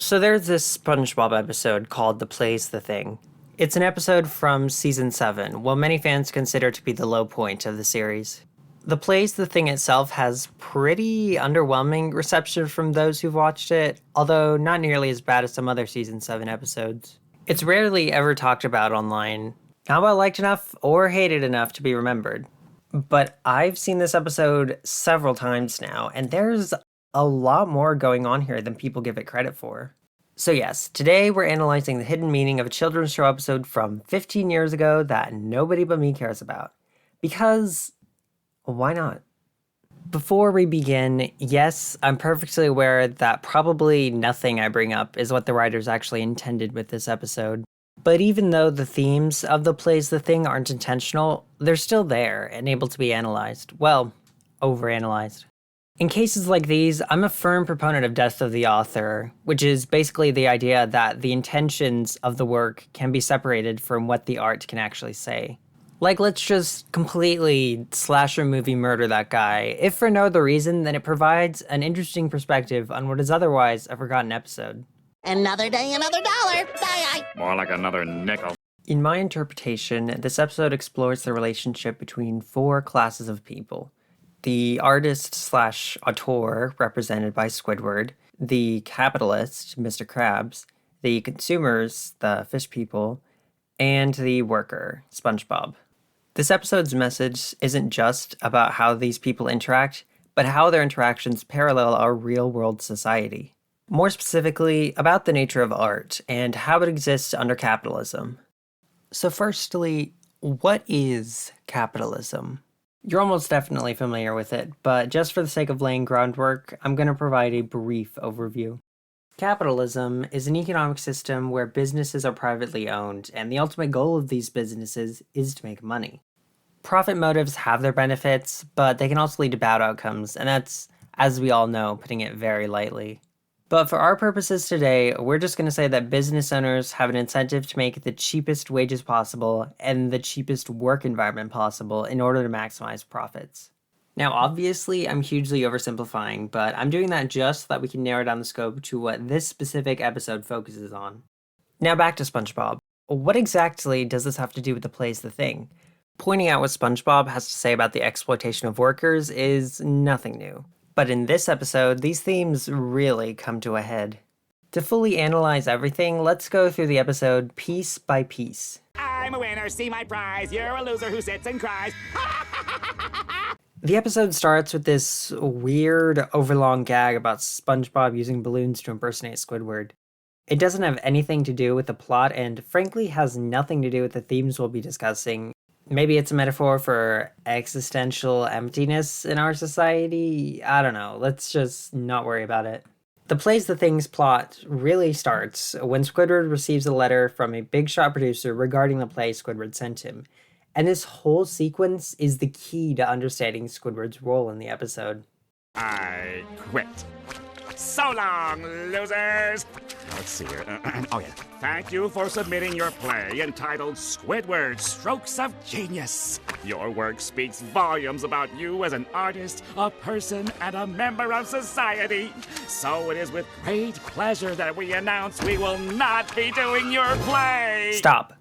So there's this Spongebob episode called The Play's the Thing. It's an episode from season 7, what many fans consider to be the low point of the series. The Play's the Thing itself has pretty underwhelming reception from those who've watched it, although not nearly as bad as some other season 7 episodes. It's rarely ever talked about online, not well liked enough or hated enough to be remembered. But I've seen this episode several times now, and there's a lot more going on here than people give it credit for. So yes, today we're analyzing the hidden meaning of a children's show episode from 15 years ago that nobody but me cares about. Because, why not? Before we begin, yes, I'm perfectly aware that probably nothing I bring up is what the writers actually intended with this episode. But even though the themes of the Play's the Thing aren't intentional, they're still there and able to be analyzed. Well, overanalyzed. In cases like these, I'm a firm proponent of death of the author, which is basically the idea that the intentions of the work can be separated from what the art can actually say. Like, let's just completely slasher movie murder that guy, if for no other reason than it provides an interesting perspective on what is otherwise a forgotten episode. Another day, another dollar. Bye. More like another nickel. In my interpretation, this episode explores the relationship between 4 classes of people. The artist/auteur, represented by Squidward, the capitalist, Mr. Krabs, the consumers, the fish people, and the worker, Spongebob. This episode's message isn't just about how these people interact, but how their interactions parallel our real-world society. More specifically, about the nature of art and how it exists under capitalism. So firstly, what is capitalism? You're almost definitely familiar with it, but just for the sake of laying groundwork, I'm going to provide a brief overview. Capitalism is an economic system where businesses are privately owned, and the ultimate goal of these businesses is to make money. Profit motives have their benefits, but they can also lead to bad outcomes, and that's, as we all know, putting it very lightly. But for our purposes today, we're just going to say that business owners have an incentive to make the cheapest wages possible and the cheapest work environment possible in order to maximize profits. Now, obviously, I'm hugely oversimplifying, but I'm doing that just so that we can narrow down the scope to what this specific episode focuses on. Now back to SpongeBob. What exactly does this have to do with the Play's the Thing? Pointing out what SpongeBob has to say about the exploitation of workers is nothing new. But in this episode, these themes really come to a head. To fully analyze everything, let's go through the episode piece by piece. I'm a winner, see my prize. You're a loser who sits and cries. The episode starts with this weird, overlong gag about SpongeBob using balloons to impersonate Squidward. It doesn't have anything to do with the plot and frankly has nothing to do with the themes we'll be discussing. Maybe it's a metaphor for existential emptiness in our society? I don't know, let's just not worry about it. The Play's the Thing's plot really starts when Squidward receives a letter from a big shot producer regarding the play Squidward sent him. And this whole sequence is the key to understanding Squidward's role in the episode. I quit. So long, losers! Let's see here. Oh, yeah. Thank you for submitting your play entitled Squidward Strokes of Genius. Your work speaks volumes about you as an artist, a person, and a member of society. So it is with great pleasure that we announce we will not be doing your play. Stop.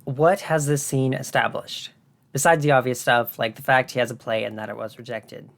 What has this scene established? Besides the obvious stuff, like the fact he has a play and that it was rejected.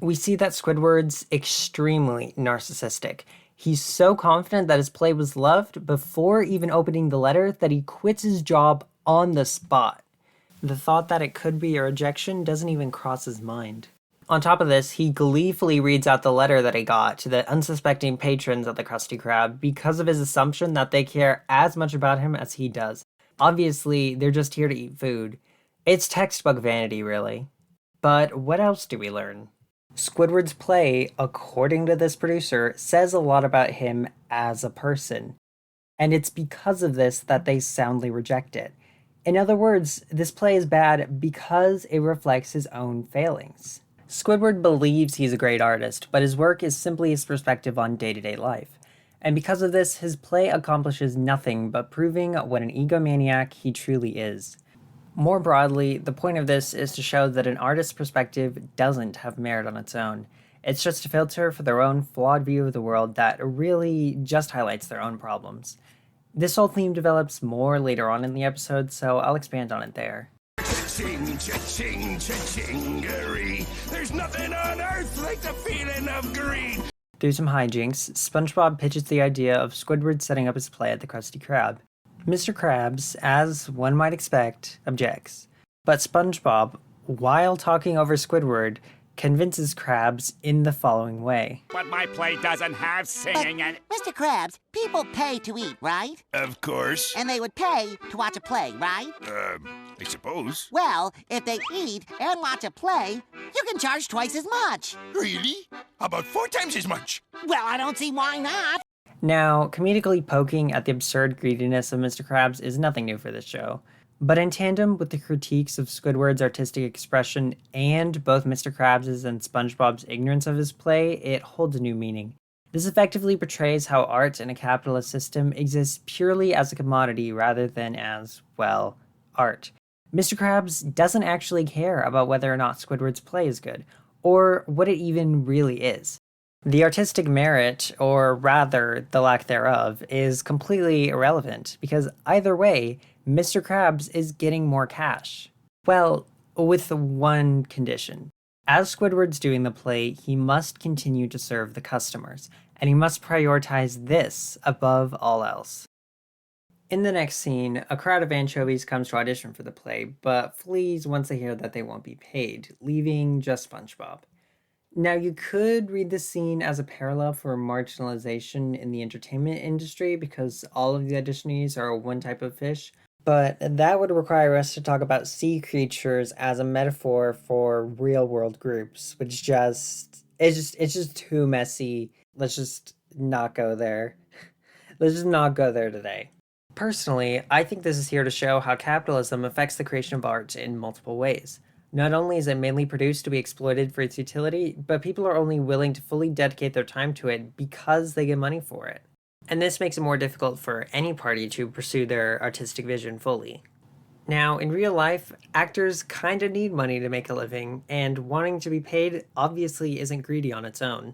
We see that Squidward's extremely narcissistic. He's so confident that his play was loved before even opening the letter that he quits his job on the spot. The thought that it could be a rejection doesn't even cross his mind. On top of this, he gleefully reads out the letter that he got to the unsuspecting patrons of the Krusty Krab because of his assumption that they care as much about him as he does. Obviously, they're just here to eat food. It's textbook vanity, really. But what else do we learn? Squidward's play, according to this producer, says a lot about him as a person. And it's because of this that they soundly reject it. In other words, this play is bad because it reflects his own failings. Squidward believes he's a great artist, but his work is simply his perspective on day-to-day life. And because of this, his play accomplishes nothing but proving what an egomaniac he truly is. More broadly, the point of this is to show that an artist's perspective doesn't have merit on its own. It's just a filter for their own flawed view of the world that really just highlights their own problems. This whole theme develops more later on in the episode, so I'll expand on it there. Cha-ching, cha-ching, cha-chingery. There's nothing on earth like the feeling of greed. Through some hijinks, SpongeBob pitches the idea of Squidward setting up his play at the Krusty Krab. Mr. Krabs, as one might expect, objects. But SpongeBob, while talking over Squidward, convinces Krabs in the following way. But my play doesn't have singing and... Mr. Krabs, people pay to eat, right? Of course. And they would pay to watch a play, right? I suppose. Well, if they eat and watch a play, you can charge twice as much. Really? How about 4 times as much? Well, I don't see why not. Now, comedically poking at the absurd greediness of Mr. Krabs is nothing new for this show. But in tandem with the critiques of Squidward's artistic expression and both Mr. Krabs' and SpongeBob's ignorance of his play, it holds a new meaning. This effectively portrays how art in a capitalist system exists purely as a commodity rather than as, well, art. Mr. Krabs doesn't actually care about whether or not Squidward's play is good, or what it even really is. The artistic merit, or rather the lack thereof, is completely irrelevant, because either way, Mr. Krabs is getting more cash. Well, with one condition. As Squidward's doing the play, he must continue to serve the customers, and he must prioritize this above all else. In the next scene, a crowd of anchovies comes to audition for the play, but flees once they hear that they won't be paid, leaving just SpongeBob. Now, you could read this scene as a parallel for marginalization in the entertainment industry because all of the auditionees are one type of fish, but that would require us to talk about sea creatures as a metaphor for real-world groups, which it's just too messy. Let's just not go there. Let's just not go there today. Personally, I think this is here to show how capitalism affects the creation of art in multiple ways. Not only is it mainly produced to be exploited for its utility, but people are only willing to fully dedicate their time to it because they get money for it. And this makes it more difficult for any party to pursue their artistic vision fully. Now, in real life, actors kinda need money to make a living, and wanting to be paid obviously isn't greedy on its own.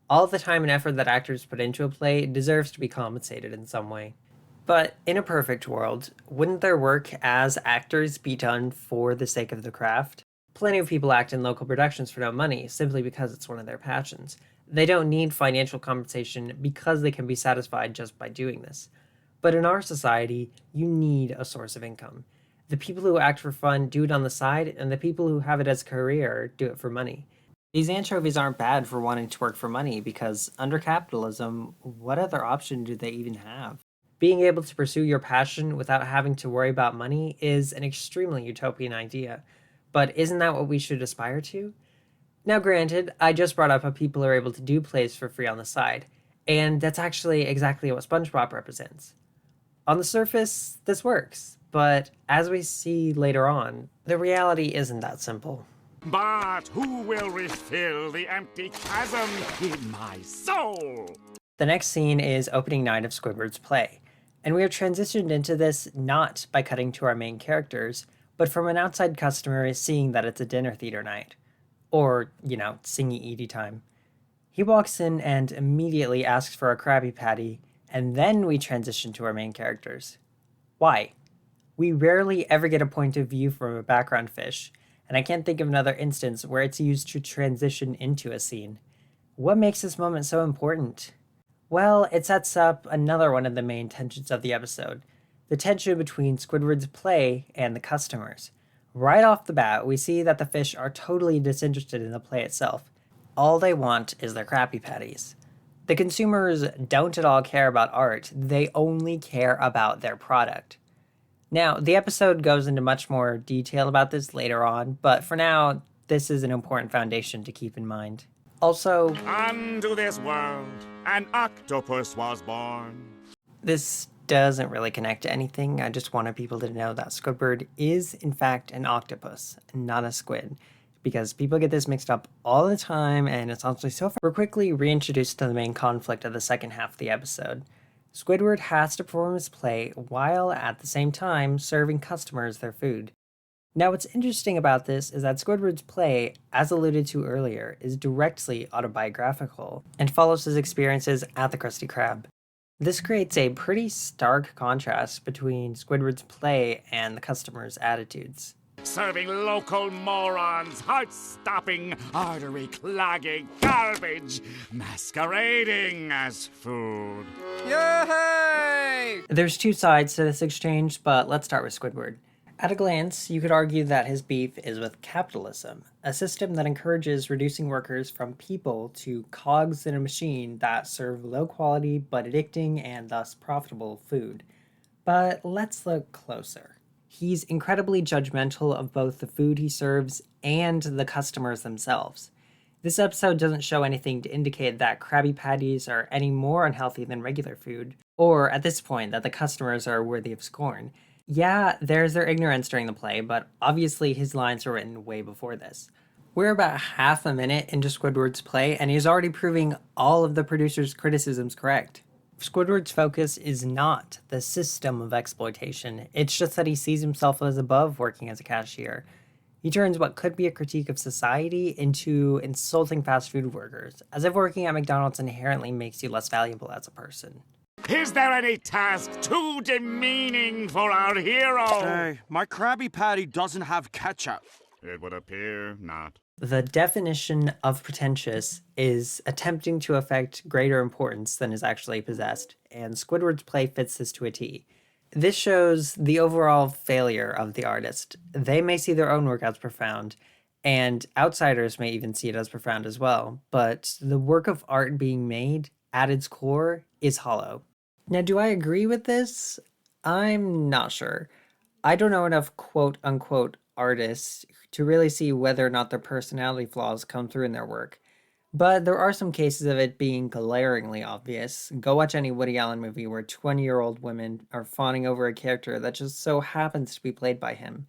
All the time and effort that actors put into a play deserves to be compensated in some way. But in a perfect world, wouldn't their work as actors be done for the sake of the craft? Plenty of people act in local productions for no money, simply because it's one of their passions. They don't need financial compensation because they can be satisfied just by doing this. But in our society, you need a source of income. The people who act for fun do it on the side, and the people who have it as a career do it for money. These anchovies aren't bad for wanting to work for money because under capitalism, what other option do they even have? Being able to pursue your passion without having to worry about money is an extremely utopian idea, but isn't that what we should aspire to? Now granted, I just brought up how people are able to do plays for free on the side, and that's actually exactly what SpongeBob represents. On the surface, this works, but as we see later on, the reality isn't that simple. But who will refill the empty chasm in my soul? The next scene is opening night of Squidward's play, and we are transitioned into this not by cutting to our main characters, but from an outside customer seeing that it's a dinner theater night. Or, singy Edie time. He walks in and immediately asks for a Krabby Patty, and then we transition to our main characters. Why? We rarely ever get a point of view from a background fish, and I can't think of another instance where it's used to transition into a scene. What makes this moment so important? Well, it sets up another one of the main tensions of the episode, the tension between Squidward's play and the customers. Right off the bat, we see that the fish are totally disinterested in the play itself. All they want is their Krabby Patties. The consumers don't at all care about art, they only care about their product. Now, the episode goes into much more detail about this later on, but for now, this is an important foundation to keep in mind. Also, unto this world, an octopus was born. This doesn't really connect to anything. I just wanted people to know that Squidward is, in fact, an octopus, not a squid. Because people get this mixed up all the time, and it's honestly so far. We're quickly reintroduced to the main conflict of the second half of the episode. Squidward has to perform his play while at the same time serving customers their food. Now, what's interesting about this is that Squidward's play, as alluded to earlier, is directly autobiographical and follows his experiences at the Krusty Krab. This creates a pretty stark contrast between Squidward's play and the customers' attitudes. Serving local morons heart-stopping, artery-clogging garbage masquerading as food. Yay! There's two sides to this exchange, but let's start with Squidward. At a glance, you could argue that his beef is with capitalism, a system that encourages reducing workers from people to cogs in a machine that serve low-quality but addicting and thus profitable food. But let's look closer. He's incredibly judgmental of both the food he serves and the customers themselves. This episode doesn't show anything to indicate that Krabby Patties are any more unhealthy than regular food, or at this point that the customers are worthy of scorn. Yeah, there's their ignorance during the play, but obviously his lines were written way before this. We're about half a minute into Squidward's play, and he's already proving all of the producer's criticisms correct. Squidward's focus is not the system of exploitation, it's just that he sees himself as above working as a cashier. He turns what could be a critique of society into insulting fast food workers, as if working at McDonald's inherently makes you less valuable as a person. Is there any task too demeaning for our hero? Hey, my Krabby Patty doesn't have ketchup. It would appear not. The definition of pretentious is attempting to affect greater importance than is actually possessed, and Squidward's play fits this to a T. This shows the overall failure of the artist. They may see their own work as profound, and outsiders may even see it as profound as well, but the work of art being made, at its core, is hollow. Now, do I agree with this? I'm not sure. I don't know enough quote-unquote artists to really see whether or not their personality flaws come through in their work. But there are some cases of it being glaringly obvious. Go watch any Woody Allen movie where 20-year-old women are fawning over a character that just so happens to be played by him.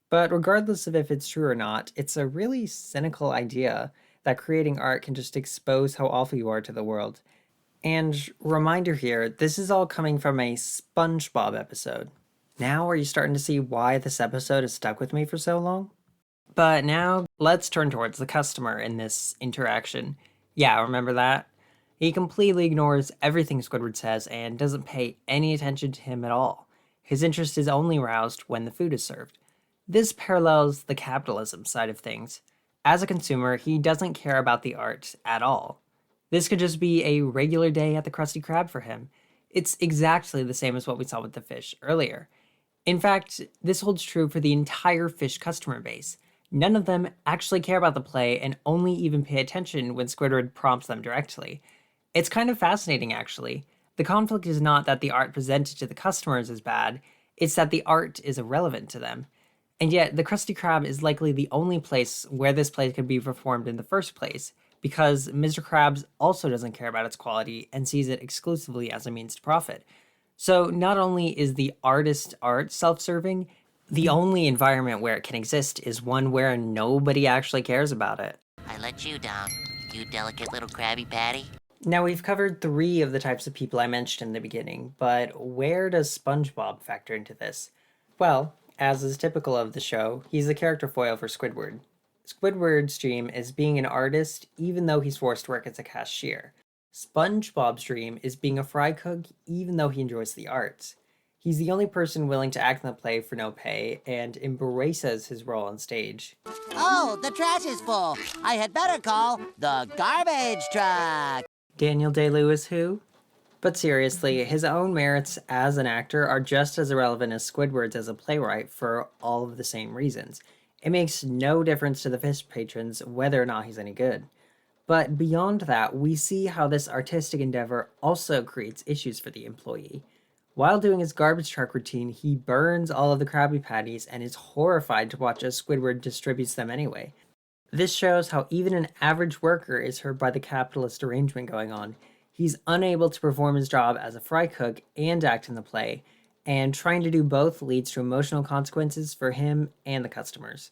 But regardless of if it's true or not, it's a really cynical idea that creating art can just expose how awful you are to the world. And reminder here, this is all coming from a Spongebob episode. Now are you starting to see why this episode has stuck with me for so long? But now, let's turn towards the customer in this interaction. Yeah, remember that? He completely ignores everything Squidward says and doesn't pay any attention to him at all. His interest is only roused when the food is served. This parallels the capitalism side of things. As a consumer, he doesn't care about the art at all. This could just be a regular day at the Krusty Krab for him. It's exactly the same as what we saw with the fish earlier. In fact, this holds true for the entire fish customer base. None of them actually care about the play and only even pay attention when Squidward prompts them directly. It's kind of fascinating, actually. The conflict is not that the art presented to the customers is bad, it's that the art is irrelevant to them. And yet, the Krusty Krab is likely the only place where this play could be performed in the first place, because Mr. Krabs also doesn't care about its quality and sees it exclusively as a means to profit. So not only is the artist's art self-serving, the only environment where it can exist is one where nobody actually cares about it. I let you down, you delicate little Krabby Patty. Now, we've covered 3 of the types of people I mentioned in the beginning, but where does SpongeBob factor into this? Well, as is typical of the show, he's the character foil for Squidward. Squidward's dream is being an artist even though he's forced to work as a cashier. SpongeBob's dream is being a fry cook even though he enjoys the arts. He's the only person willing to act in the play for no pay and embraces his role on stage. Oh, the trash is full. I had better call the garbage truck. Daniel Day-Lewis who? But seriously, his own merits as an actor are just as irrelevant as Squidward's as a playwright for all of the same reasons. It makes no difference to the fish patrons whether or not he's any good. But beyond that, we see how this artistic endeavor also creates issues for the employee. While doing his garbage truck routine, he burns all of the Krabby Patties and is horrified to watch as Squidward distributes them anyway. This shows how even an average worker is hurt by the capitalist arrangement going on. He's unable to perform his job as a fry cook and act in the play, and trying to do both leads to emotional consequences for him and the customers.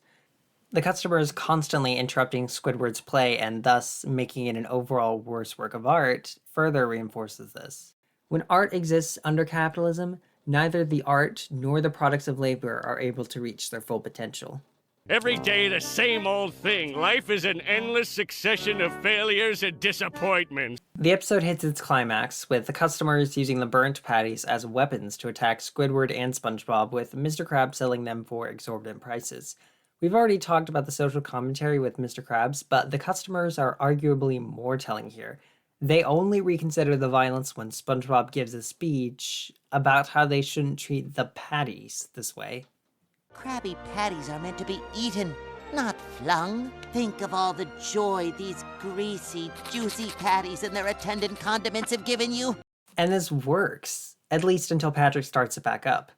The customers constantly interrupting Squidward's play and thus making it an overall worse work of art further reinforces this. When art exists under capitalism, neither the art nor the products of labor are able to reach their full potential. Every day the same old thing. Life is an endless succession of failures and disappointments. The episode hits its climax with the customers using the burnt patties as weapons to attack Squidward and Spongebob, with Mr. Krabs selling them for exorbitant prices. We've already talked about the social commentary with Mr. Krabs, but the customers are arguably more telling here. They only reconsider the violence when Spongebob gives a speech about how they shouldn't treat the patties this way. Krabby Patties are meant to be eaten, not flung. Think of all the joy these greasy, juicy patties and their attendant condiments have given you. And this works, at least until Patrick starts it back up.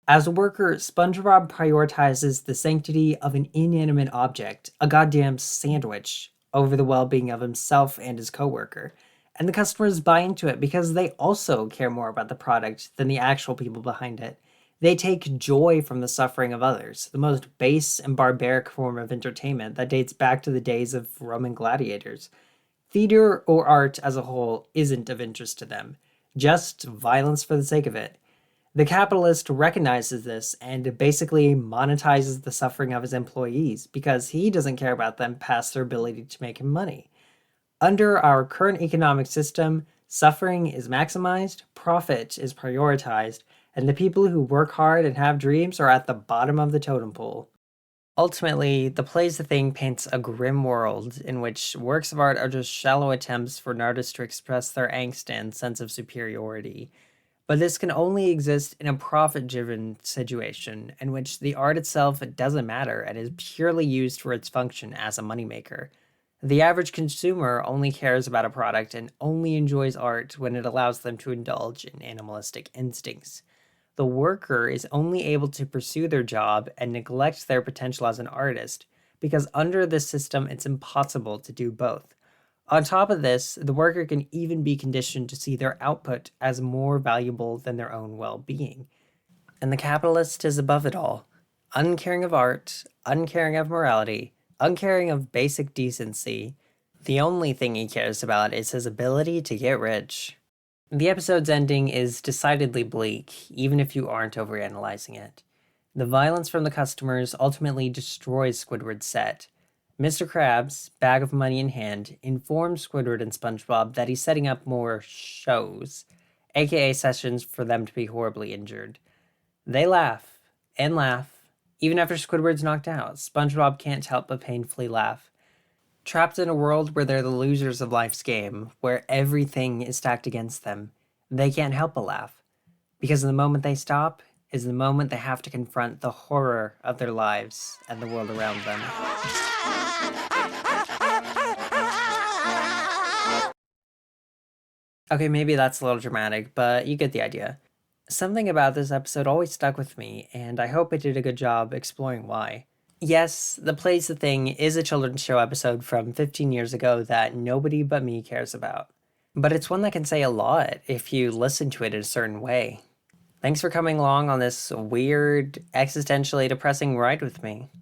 As a worker, SpongeBob prioritizes the sanctity of an inanimate object, a goddamn sandwich, over the well-being of himself and his coworker. And the customers buy into it because they also care more about the product than the actual people behind it. They take joy from the suffering of others, the most base and barbaric form of entertainment that dates back to the days of Roman gladiators. Theater or art as a whole isn't of interest to them, just violence for the sake of it. The capitalist recognizes this and basically monetizes the suffering of his employees because he doesn't care about them past their ability to make him money. Under our current economic system, suffering is maximized, profit is prioritized, and the people who work hard and have dreams are at the bottom of the totem pole. Ultimately, the Plays the Thing paints a grim world in which works of art are just shallow attempts for an artist to express their angst and sense of superiority. But this can only exist in a profit-driven situation in which the art itself doesn't matter and is purely used for its function as a moneymaker. The average consumer only cares about a product and only enjoys art when it allows them to indulge in animalistic instincts. The worker is only able to pursue their job and neglect their potential as an artist, because under this system it's impossible to do both. On top of this, the worker can even be conditioned to see their output as more valuable than their own well-being. And the capitalist is above it all, uncaring of art, uncaring of morality, uncaring of basic decency. The only thing he cares about is his ability to get rich. The episode's ending is decidedly bleak, even if you aren't overanalyzing it. The violence from the customers ultimately destroys Squidward's set. Mr. Krabs, bag of money in hand, informs Squidward and SpongeBob that he's setting up more shows, aka sessions for them to be horribly injured. They laugh, and laugh. Even after Squidward's knocked out, SpongeBob can't help but painfully laugh. Trapped in a world where they're the losers of life's game, where everything is stacked against them, they can't help but laugh. Because the moment they stop is the moment they have to confront the horror of their lives and the world around them. Okay, maybe that's a little dramatic, but you get the idea. Something about this episode always stuck with me, and I hope it did a good job exploring why. Yes, The Plays the Thing is a children's show episode from 15 years ago that nobody but me cares about. But it's one that can say a lot if you listen to it in a certain way. Thanks for coming along on this weird, existentially depressing ride with me.